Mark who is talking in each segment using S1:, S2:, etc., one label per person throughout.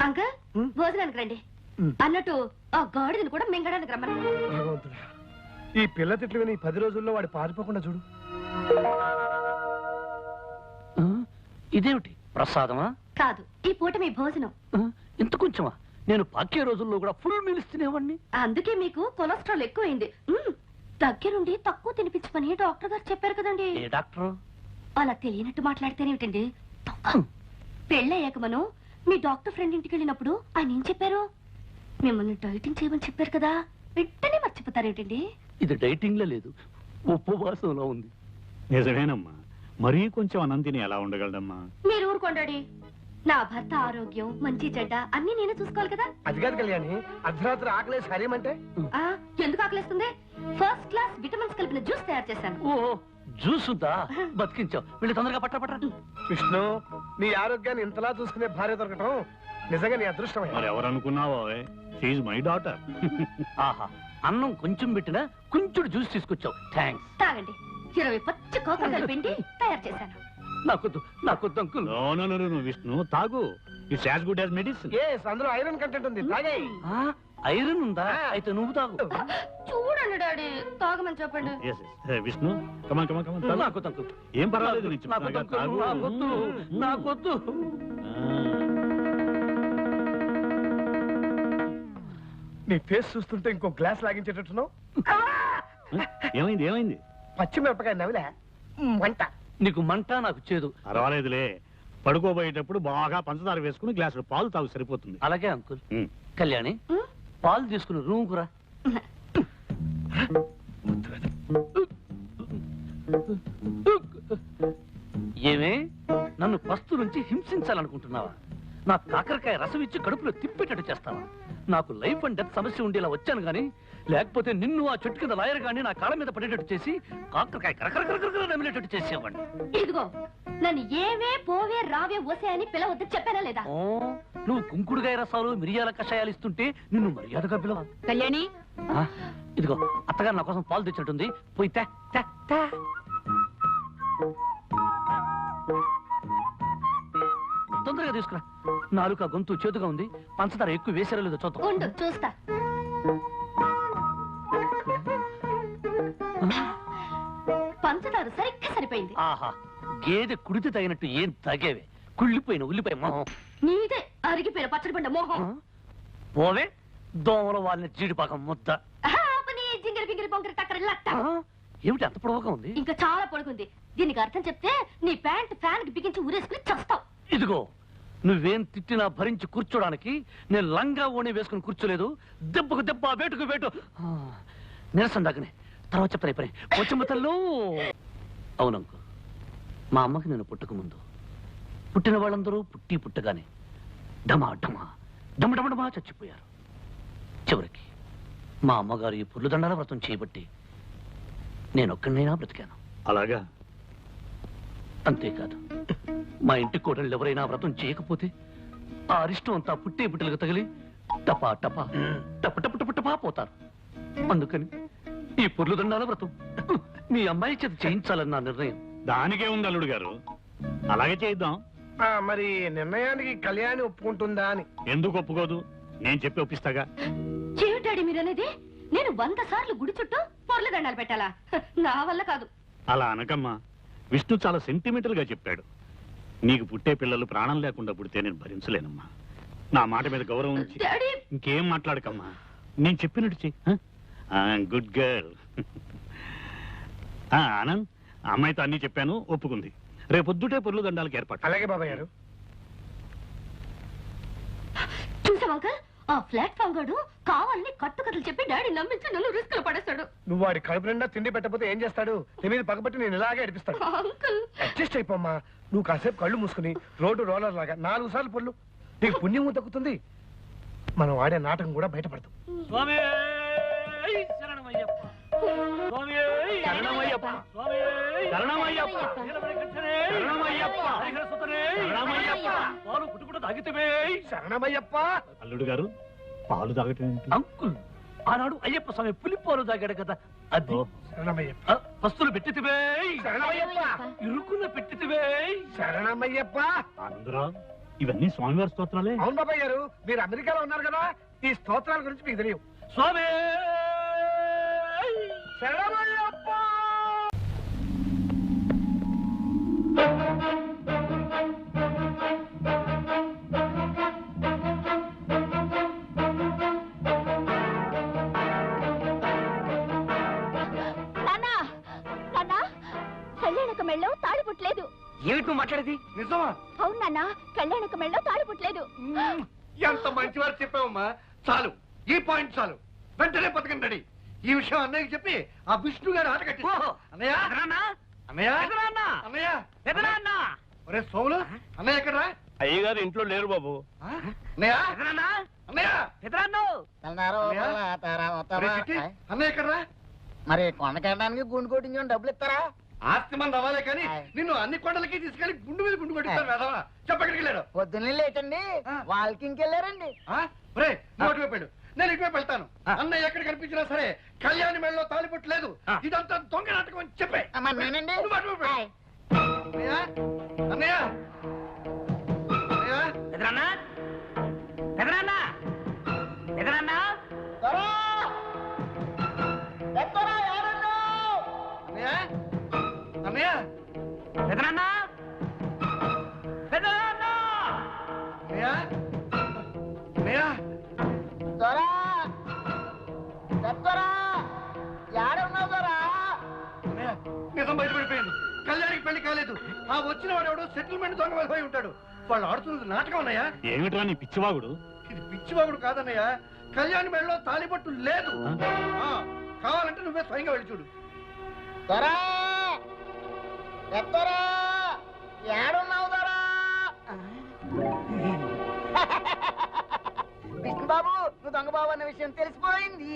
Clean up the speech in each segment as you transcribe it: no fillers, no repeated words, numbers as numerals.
S1: Uncle భోజనానికి రండి అన్నట్టు ఆ గాడిదని కూడా మింగడానికి రమ్మని.
S2: ఈ పిల్ల తిట్లు విని 10 రోజుల్లో వాడు పారిపోకుండా చూడు.
S3: ఇదేమిటి ప్రసాదమా?
S1: కాదు, ఈ పూట మీ భోజనం.
S3: ఇంత కొంచెమా? నేను పాకే రోజుల్లో కూడా ఫుల్ మీల్స్ తినేవాడిని.
S1: అందుకే మీకు కొలెస్ట్రాల్ ఎక్కువైంది. దగ్గరుండి తక్కువ తినిపించమని డాక్టర్ గారు చెప్పారు కదండి.
S3: ఏ డాక్టర్?
S1: అలా తెలియనట్టు మాట్లాడితేనేమిటండి. పెళ్ళయ్యాక మనం మీ డాక్టర్ ఫ్రెండ్ ఇంటికి వెళ్ళినప్పుడు ఆయన ఏం చెప్పారు? మిమ్మల్ని డైటింగ్ చేయమని చెప్పారు కదా, వెంటనే మర్చిపోతారేమిటండి?
S3: ఇది డైటింగ్ లో లేదు, ఉపవాసంలో ఉంది.
S4: నిజమేనమ్మా, మరీ కొంచెం అన్నం తిని ఎలా ఉండగలడమ్మా?
S1: మీరు ఊరుకోండి. నా భర్త ఆరోగ్యం మంచి చెడ్డ అన్ని నేనే చూసుకోవాలి కదా.
S2: అది కాదు కళ్యాణి, అర్ధరాత్రి ఆకలేసి హరేమంటే
S1: ఎందుకు ఆకలేస్తుంది? ఫస్ట్ క్లాస్ విటమిన్స్ కలిపిన జ్యూస్ తయారు చేశాను.
S3: ఓ జ్యూస్ ఉందా? బతికించావు. వీళ్ళు తొందరగా పట్ట.
S2: విష్ణు, నీ ఆరోగ్యాన్ని ఇంతలా చూసుకునే భార్య దొరకటం నిజంగా నీ అదృష్టమే.
S4: మరి ఎవరు అనుకున్నావో, షీఈ్ మై డాటర్.
S3: ఆహా, అన్నం కొంచెం పెట్టినా కొంచెం జ్యూస్ తీసుకొచ్చావు. థ్యాంక్స్.
S1: తాగండి. 20 పచ్చి కోకలు కలిపిండి తయారు చేశాను.
S3: నాకొద్దు అంకుల్.
S4: నో విష్ణు, తాగు. It's as good as medicine.
S2: అందులో ఐరన్ కంటెంట్ ఉంది, తాగే.
S3: ఐరన్ ఉందా? అయితే నువ్వు తాగు.
S1: చూడండి డాడీ, తాగమని చెప్పండి.
S4: విష్ణు, కమాన్ కమాన్ కమాన్.
S3: నాకొద్దు అంకుల్.
S4: ఏం పర్వాలేదు,
S3: నాకొద్దు.
S2: నీ ఫేస్ చూస్తుంటే ఇంకో గ్లాస్ లాగించేటట్టున్నావు.
S4: ఏమైంది?
S2: పచ్చిమిరపకాయ నవిలే మంట.
S3: నీకు మంట, నాకు చేదు.
S4: పర్వాలేదులే, పడుకోబోయేటప్పుడు బాగా పంచదార వేసుకుని గ్లాసులు పాలు తాగు, సరిపోతుంది.
S3: అలాగే అంకుల్. కళ్యాణి, పాలు తీసుకుని రూమ్ కురా. ఏమే, నన్ను పస్తు నుంచి హింసించాలనుకుంటున్నావా? నా కాకరకాయ రసం ఇచ్చి కడుపులో తిప్పేటట్టు చేస్తావా? నాకు లైఫ్ అండ్ డెత్ సమస్య ఉండేలా వచ్చాను గానీ, లేకపోతే నిన్ను ఆ చెట్టు కింద లాయర్ గాని నా కాళ్ళ మీద పడేటట్టు చేసి కాకరకాయ కరకరకరకర నమిలేటట్టు చేసేవాడిని.
S1: ఇదిగో, నన్ను ఏవే పోవే రావే ఓసే అని పిలవద్దు చెప్పానా లేదా?
S3: నువ్వు కుంకుడుగాయ రసాలు మిరియాల కషాయాలు ఇస్తుంటే నిన్ను మర్యాదగా పిలవ.
S1: కళ్యాణి,
S3: ఇదిగో అత్తగారు నా కోసం పాలు తెచ్చినట్టుంది, పోయి తే. తొందరగా తీసుకురా. నాలుక గొంతు చేతుగా ఉంది, పంచదార ఎక్కువ వేసారో లేదో చూద్దాం.
S1: చూస్తా. పంచదార సరిగ్గా సరిపోయింది.
S3: ఆహా, గేదె కుడితే తగినట్టు ఏం తగేవే. కుళ్ళిపోయిన ఉల్లిపాయ మొహం.
S1: నీదే అరిగిపోయిన పచ్చడి పండ మోహం.
S3: పోవే, దోమల వాళ్ళని జీడిపాకం ముద్ద.
S1: జింగిరి పింగిరి పొంగిరి టక్కరి లట్ట.
S3: ఏమిటి అంత పొడవుగా ఉంది?
S1: ఇంకా చాలా పొడుగుంది. దీనికి అర్థం చెప్తే నీ ప్యాంట్ ఫ్యాన్ కి బిగించి ఊరేసుకుని చస్తావు.
S3: ఇదిగో, నువ్వేం తిట్టినా భరించి కూర్చోడానికి నేను లంగా ఓణి వేసుకుని కూర్చోలేదు. దెబ్బకు దెబ్బ, వేటుకు వేటు. నిరసన దాకనే తర్వాత చెప్తాను. పని వచ్చమ్మతల్లో. అవునంకు, మా అమ్మకి నేను పుట్టక ముందు పుట్టిన వాళ్ళందరూ పుట్టగానే డమా డమా డమడమడమా చచ్చిపోయారు. చివరికి మా అమ్మగారు ఈ పుర్లు దండాల వ్రతం చేయబట్టి నేనొక్కడినైనా బ్రతికాను.
S4: అలాగా?
S3: అంతేకాదు, మా ఇంటి కోడళ్ళు ఎవరైనా వ్రతం చేయకపోతే ఆ అరిష్టం అంతా పుట్టే పుట్టలకు తగిలి టపా టపా టప టప టప టపా పోతారు. అందుకని ఈ పుర్లు దండాల వ్రతం మీ అమ్మాయి చేత చేయించాలని నా నిర్ణయం.
S4: దానికే ఉంది అల్లుడు గారు, అలాగే చేద్దాం.
S2: మరి నిర్ణయానికి కళ్యాణి ఒప్పుకుంటుందా అని?
S4: ఎందుకు ఒప్పుకోదు? నేను చెప్పి ఒప్పిస్తాగా.
S1: చెవిటాడి మీరనేది నేను 100 సార్లు గుడి చుట్టూ పొర్ల దండాలు పెట్టాలా? నా వల్ల కాదు.
S4: అలా అనకమ్మా, విష్ణు చాలా సెంటిమెంటల్ గా చెప్పాడు. నీకు పుట్టే పిల్లలు ప్రాణం లేకుండా పుడితే నేను భరించలేనమ్మా. నా మాట మీద గౌరవం ఉంచి ఇంకేం మాట్లాడకమ్మా. నేను చెప్పినట్టు చెయ్యి. Good girl. ఆనంద్, అమ్మాయితో అన్ని చెప్పాను, ఒప్పుకుంది. రేపొద్దుటే పొర్లు దండాలకు ఏర్పాటు.
S2: అలాగే బాబాయ్ గారు.
S1: చూసావా అంకల్, ఆ ప్లాట్ఫామ్ గాడు కావాలని కట్టుకథలు చెప్పి డాడీ నమ్మించి నన్ను రిస్క్ లో పడేస్తాడు.
S2: నువ్వు వాడి కడుపు నిండా తిండి పెట్టకపోతే ఏం చేస్తాడు? నీ మీద పగబట్టి నేను ఇలాగే అడిపిస్తాడు. అడ్జస్ట్ అయిపోమ్మా. నువ్వు కాసేపు కళ్ళు మూసుకుని రోడ్డు రోలర్ లాగా 4 సార్లు పొర్లు, నీకు పుణ్యము దక్కుతుంది. మనం ఆడే నాటకం కూడా బయటపడతాం.
S4: అల్లుడు గారు, పాలు తాగటం
S3: అంకుల్, ఆనాడు అయ్యప్ప స్వామి పులిపాలు తాగాడు కదా, అది. పస్తులు పెట్టితివే, ఇరుకున్న పెట్టితివే.
S2: శరణమయ్యప్ప.
S4: అందరూ ఇవన్నీ స్వామివారి స్తోత్రాలే.
S2: అవును బాబాయ్ గారు, మీరు అమెరికాలో ఉన్నారు కదా, ఈ స్తోత్రాల గురించి మీకు తెలియవు.
S3: స్వామి
S2: శరణమయ్యప్ప!
S1: కళ్యాణక మెళ్ళో తాళి పుట్టలేదు.
S3: ఏమిటి నువ్వు మాట్లాడేది?
S2: నిజమా?
S1: అవును నాన్న, కళ్యాణక మెళ్ళో తాళి పుట్టలేదు.
S2: ఎంత మంచివారు చెప్పావమ్మా. చాలు, ఈ పాయింట్ చాలు. వెంటనే పథకం రెడీ. ఈ విషయం అన్నయ్యకి చెప్పి ఆ విష్ణు గారు ఆట కట్టి. అన్నయ్య అన్నయ్య అన్నయ్య, ఒరే సోములు, అన్నయ్య ఎక్కడ?
S5: అయ్యగారు ఇంట్లో లేరు బాబు.
S2: అన్నయ్య అన్నయ్య అన్నయ్య ఎక్కడ?
S6: మరి కొండకెళ్ళడానికి గుండు కొట్టించని డబ్బులు ఇస్తారా?
S2: ఆస్తి మంది అవ్వాలే కానీ నిన్ను అన్ని కొండలకి తీసుకెళ్లి గుండు మీద గుండు కొట్టిస్తారు వేదవా. చెప్పక్కడికి వెళ్ళాడు.
S6: పొద్దున్నే లేటండి, వాకింగ్కి వెళ్ళారండి.
S2: నువ్వు అటువైపు వెళ్ళు, నేను ఇటువైపు వెళ్తాను. అన్నయ్య ఎక్కడ కనిపించినా సరే కళ్యాణి మెడలో తాలిపొట్టు లేదు, ఇదంతా దొంగ నాటకం అని చెప్పే.
S6: మరి నేనండి.
S2: నువ్వు అటువైపు వెళ్ళు. అన్నయ్య అన్నయ్య అన్నయ్య
S6: దొరా దొరా ఏడున్నావు దొరా?
S2: నిజం బయటపడిపోయింది. కళ్యాణికి పెళ్లి కాలేదు. ఆ వచ్చిన వాడు ఎవడో సెటిల్మెంట్ దొంగ వెళ్ళిపోయి ఉంటాడు. వాళ్ళు ఆడుతున్నది నాటకం అన్నయ్య.
S4: ఏమిట్రా నీ పిచ్చివాగుడు?
S2: ఇది పిచ్చివాగుడు కాదన్నయ్య. కళ్యాణి మెడలో తాలిపట్టు లేదు. కావాలంటే నువ్వే స్వయంగా వెళ్ళి చూడు.
S6: దొరా దొరా ఏడున్నావు దొరా? విష్ణుబాబు, నువ్వు దొంగ బాబు అన్న విషయం తెలిసిపోయింది.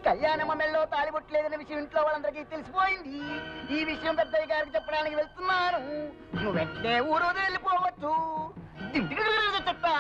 S6: కళ్యాణమ్మ మెళ్ళలో తాళిబొట్టలేదన్న విషయం ఇంట్లో వాళ్ళందరికీ తెలిసిపోయింది. ఈ విషయం పెద్దయ్య గారికి చెప్పడానికి వెళ్తున్నాను. నువ్వు వెంటనే ఊరు వెళ్ళిపోవచ్చు. చెప్తా.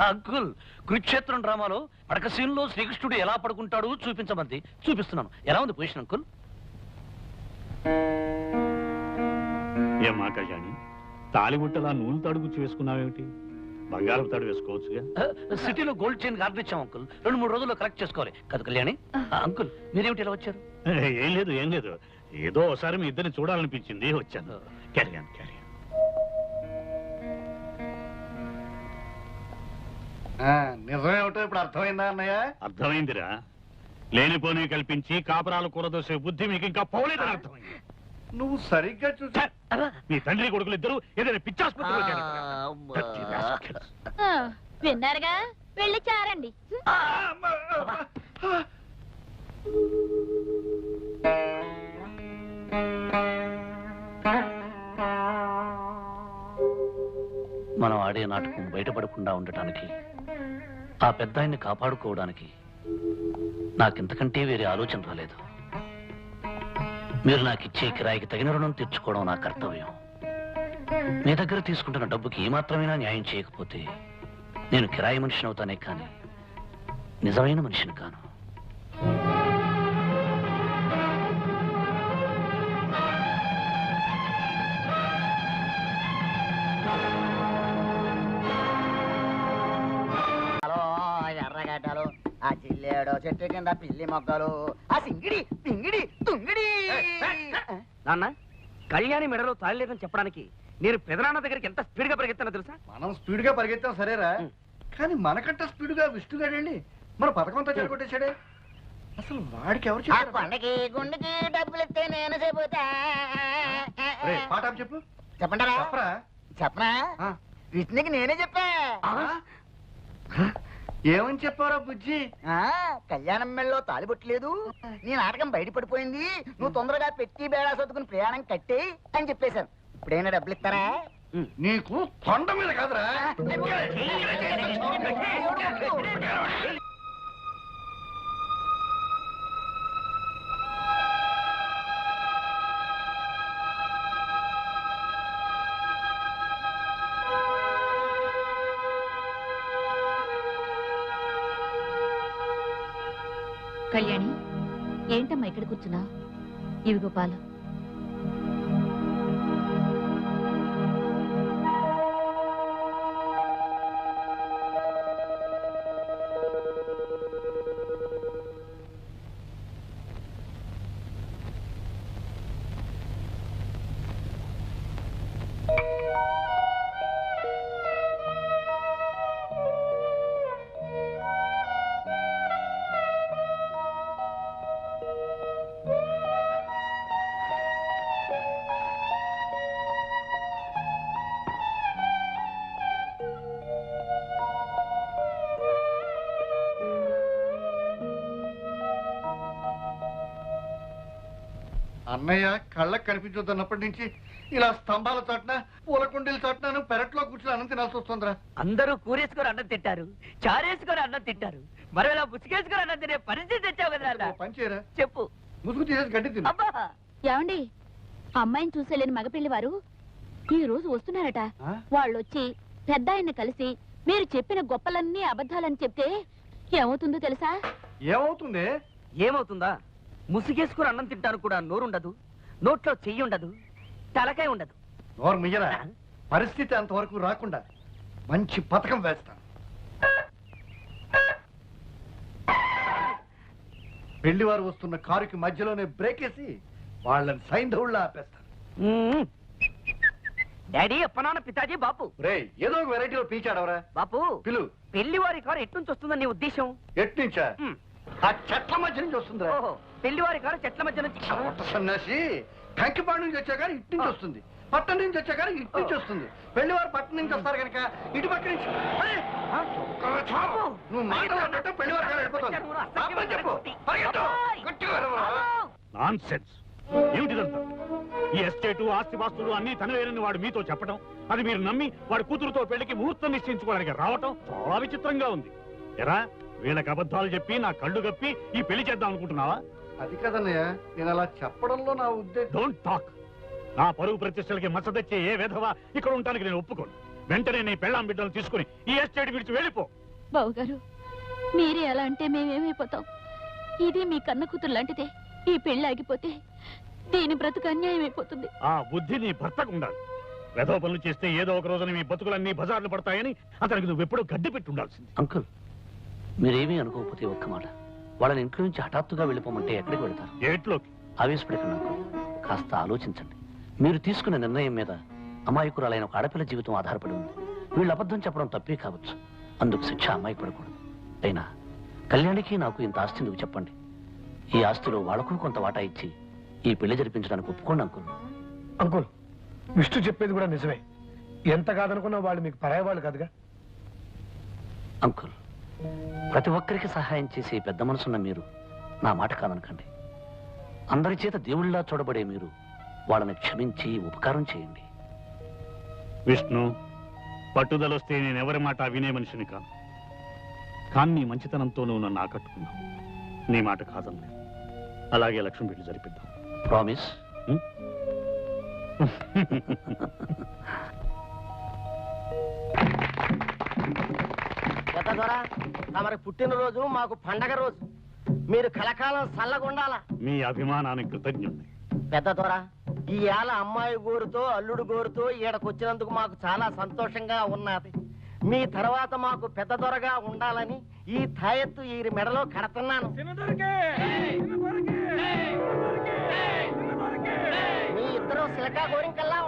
S3: అంకుల్, కురుక్షేత్రం డ్రామాలో పడక సీన్లో శ్రీకృష్ణుడు ఎలా పడుకుంటాడు చూపించమంది. చూపిస్తున్నాను. ఎలా ఉంది పొజిషన్ అంకుల్?
S4: ఏమా కళ్యాణి, తాలిబుట్టలా నూనె తాడు గుచ్చి వేసుకున్నావేమిటి? బంగారం తాడు వేసుకోవచ్చుగా.
S3: సిటీలో గోల్డ్ చైన్ ఆర్డర్ ఇచ్చాం అంకుల్. 2-3 రోజుల్లో కలెక్ట్ చేసుకోవాలి కదా కళ్యాణి. అంకుల్, మీరేమిటి ఇలా వచ్చారు?
S4: ఏం లేదు ఏం లేదు, ఏదో ఒకసారి మీ ఇద్దరిని చూడాలనిపించింది, వచ్చాను. క్యారియన్ క్యారియన్.
S2: నిజమేమిటో ఇప్పుడు అర్థమైందా అన్నయ్య?
S4: అర్థమైందిరా. లేనిపోని కల్పించి కాపరాలు కూరదోసే బుద్ధి మీకు ఇంకా పోలేదని అర్థమైంది.
S2: నువ్వు సరిగ్గా చూసా.
S4: మీ తండ్రి కొడుకులు ఇద్దరు ఏదైనా పిచ్చాసుపత్రిలో
S1: విన్నారుగా, వెళ్ళి చారండి.
S3: మనం ఆడే నాటకం బయటపడకుండా ఉండటానికి, ఆ పెద్ద ఆయన్ని కాపాడుకోవడానికి నాకింతకంటే వేరే ఆలోచన రాలేదు. మీరు నాకిచ్చే కిరాయికి తగిన రుణం తీర్చుకోవడం నా కర్తవ్యం. మీ దగ్గర తీసుకుంటున్న డబ్బుకి ఏమాత్రమైనా న్యాయం చేయకపోతే నేను కిరాయి మనిషిని అవుతానే కానీ నిజమైన మనిషిని కాను.
S6: గడ్డలు ఆ చిల్లేడో చెట్టు కింద పిల్లి మొగ్గలు ఆ సింగిడి పింగిడి తుంగిడి.
S7: నాన్న కళ్యాణి మెడలో తాళి లేదని చెప్పడానికి నేను పెదనాన్న దగ్గరికి ఎంత స్పీడ్ గా పరిగెత్తానో తెలుసా?
S2: మనం స్పీడ్ గా పరిగెత్తాం సరేరా, కానీ మనకంటే స్పీడ్ గా విష్ణుగాడండి మన పథకంతో చెడగొట్టేశాడే. అసలు వాడికి ఎవరు
S6: ఆ
S2: చెప్పారు?
S6: కొండకి గుండెకి డబ్బులు ఇస్తే నేను చెబుతా.
S2: రేయ్, పాట ఆపు చెప్పు.
S6: చెప్పంటారా?
S2: చెప్పరా?
S6: చెప్పనా?
S2: ఆ.
S6: విష్ణుకి నేనే చెప్పా.
S2: ఏమని చెప్పారా బుజ్జి?
S6: కళ్యాణం మెళ్ళలో తాలిబొట్టలేదు, నీ నాటకం బయటపడిపోయింది, నువ్వు తొందరగా పెట్టి బేడా సర్దుకుని ప్రయాణం కట్టే అని చెప్పేశాను. ఇప్పుడైనా డబ్బులు ఇస్తారా?
S2: నీకు కొండ మీద కాదురా.
S1: కళ్యాణి, ఏంటమ్మా ఇక్కడ కూర్చున్నా? ఇవిగో పాలు.
S2: అన్నయ్య కళ్ళకు కనిపించొద్దన్నప్పటి నుంచి ఇలా స్తంభాల చాటున పూల కుండీల చాటున పెరట్లో కూర్చుని అన్నం తినాల్సి వస్తుందిరా.
S7: అందరూ కూరేసుకొని అన్నం తింటారు, చారేసుకొని అన్నం తింటారు, మరి ఇలా ముసుగేసుకొని అన్నం తినే పరిస్థితి తెచ్చావు కదా నాన్న.
S2: పని చేయరా,
S7: చెప్పు.
S2: ముసుగు తీసేసి గడ్డి తిను.
S7: అబ్బా
S1: ఏమండి, అమ్మాయిని చూసేలేని మగపిల్లి వారు ఈ రోజు వస్తున్నారట.
S2: ఆ?
S1: వాళ్ళొచ్చి పెద్ద ఆయన్ని కలిసి మీరు చెప్పిన గొప్పలన్నీ అబద్ధాలని చెప్తే ఏమవుతుందో తెలుసా?
S2: ఏమవుతుంది?
S7: ఏమవుతుందా? ముసుగేసుకొని అన్నం తింటాను కూడా నోరుండదు, నోట్లో చెయ్యి ఉండదు, తలకాయ ఉండదు.
S2: నోరు మియ్యరా, పరిస్థితి అంతవరకు రాకుండా మంచి పథకం వేస్తాను. పెళ్లివారు వస్తున్న కారుకి మధ్యలోనే బ్రేక్ వేసి వాళ్ళని సైంధవుళ్ళ ఆపేస్తాను.
S7: డాడీ అప్పనాన్న పితాజీ బాపు.
S2: రేయ్, ఏదో ఒక వెరైటీలో పీచాడవరా.
S7: బాపు,
S2: పిలు.
S7: పెళ్లివారి కారు ఎట్నుంచి వస్తుందని నీ ఉద్దేశం?
S2: ఎట్నుంచా? ఆ చెట్ల మధ్య నుంచి వస్తుందిరా.
S7: ఓహో, పెళ్లివారి కారు చెట్ల మధ్య నుంచి.
S2: కొత్త సన్యాసి కంకిపాడు నుంచి వచ్చాక ఇటు నుంచి వస్తుంది, పట్టణం నుంచి వచ్చాక ఇటు నుంచి వస్తుంది. పెళ్లివారు పట్టణం నుంచి వస్తారు కనుక ఇటు పక్క నుంచి. అరే, నువ్వు మాట్లాడినట్టు పెళ్లివారు కారు వెళ్ళిపోతుంది. ఆపని చెప్పు. పరిగెత్తు. గట్టిగా అరవరా.
S4: నాన్సెన్స్. ఏమిటిదంతా? ఈ ఎస్టేటు ఆస్తిపాస్తులు అన్ని తనవేనని వాడు మీతో చెప్పడం, అది మీరు నమ్మి వాడి కూతురుతో పెళ్లికి ముహూర్తం నిశ్చయించుకోవడానికి రావటం చాలా విచిత్రంగా ఉంది. ఎరా, వీళ్ళకి అబద్ధాలు చెప్పి నా కళ్ళు గప్పి ఈ పెళ్లి చేద్దాం అనుకుంటున్నావా?
S2: అది కదన్నయ్య, నేను అలా చెప్పడంలో నా ఉద్దేశం.
S4: Don't talk. నా పరువు ప్రతిష్టలకి మచ్చ తెచ్చే ఏ విధవా ఇక్కడ ఉండటానికి నేను ఒప్పుకోను. వెంటనే నీ పెళ్ళాం బిడ్డలు తీసుకుని ఈ ఎస్టేట్ విడిచి వెళ్ళిపో.
S1: బావుగారు, మీరే అలా అంటే మేమేమైపోతాం? ఇది మీ కన్న కూతురు లాంటిదే. ఈ పెళ్లి ఆగిపోతే దీని బ్రతుకు అన్యాయం అయిపోతుంది.
S4: ఆ బుద్ధి నీ భర్తకు ఉండాలి. వెధవ పనులు చేస్తే ఏదో ఒక రోజున మీ బతుకులన్నీ బజార్లు పడతాయని అతనికి నువ్వు ఎప్పుడూ గడ్డి పెట్టి ఉండాల్సింది.
S3: అంకుల్, మీరేమీ అనుకోకపోతే ఒక్క మాట, వాళ్ళని ఇంట్లో నుంచి హఠాత్తుగా వెళ్ళిపోమంటే ఎక్కడికి వెళ్తారు?
S4: ఏట్లోకి.
S3: ఆవేశపడకండి అంకుల్, కాస్త ఆలోచించండి. మీరు తీసుకున్న నిర్ణయం మీద అమాయకురాలైన ఒక ఆడపిల్ల జీవితం ఆధారపడి ఉంది. వీళ్ళు అబద్ధం చెప్పడం తప్పే కావచ్చు, అందుకు శిక్ష అమ్మాయికి పడకూడదు. అయినా కళ్యాణికి నాకు ఇంత ఆస్తి నువ్వు చెప్పండి. ఈ ఆస్తిలో వాళ్ళకు కొంత వాటా ఇచ్చి ఈ పెళ్లి జరిపించడానికి ఒప్పుకోండి అంకుల్.
S2: అంకుల్, విష్ణు చెప్పేది కూడా నిజమే. ఎంత కాదనుకున్నా వాళ్ళు మీకు పరాయి వాళ్ళు కాదుగా.
S3: అంకుల్, ప్రతి ఒక్కరికి సహాయం చేసే పెద్ద మనసున్న మీరు నా మాట కాదనకండి. అందరి చేత దేవుళ్ళలా చూడబడే మీరు వాళ్ళని క్షమించి ఉపకారం చేయండి.
S4: విష్ణు, పట్టుదలొస్తే నేనెవరి మాట వినే మనిషిని కాను. కానీ నీ మంచితనంతో నువ్వు నన్ను ఆకట్టుకున్నావు. నీ మాట కాదనలేదు. అలాగే లక్ష్మి పెళ్లి జరిపిద్దాం.
S3: ప్రామిస్?
S7: తమరి పుట్టినరోజు మాకు పండగ రోజు. మీరు కలకాలం చల్లగుండాలా.
S4: మీ అభిమానానికి కృతజ్ఞుణ్ణి.
S7: పెద్ద దొర, ఈ ఏళ అమ్మాయి గోరుతో అల్లుడు గోరుతో ఈడకొచ్చినందుకు మాకు చాలా సంతోషంగా ఉన్నది.
S6: మీ తర్వాత మాకు పెద్ద దొరగా ఉండాలని ఈ తాయెత్తు ఈ మెడలో కడుతున్నాను. మీ ఇద్దరు సిలకా గోరింకల్లా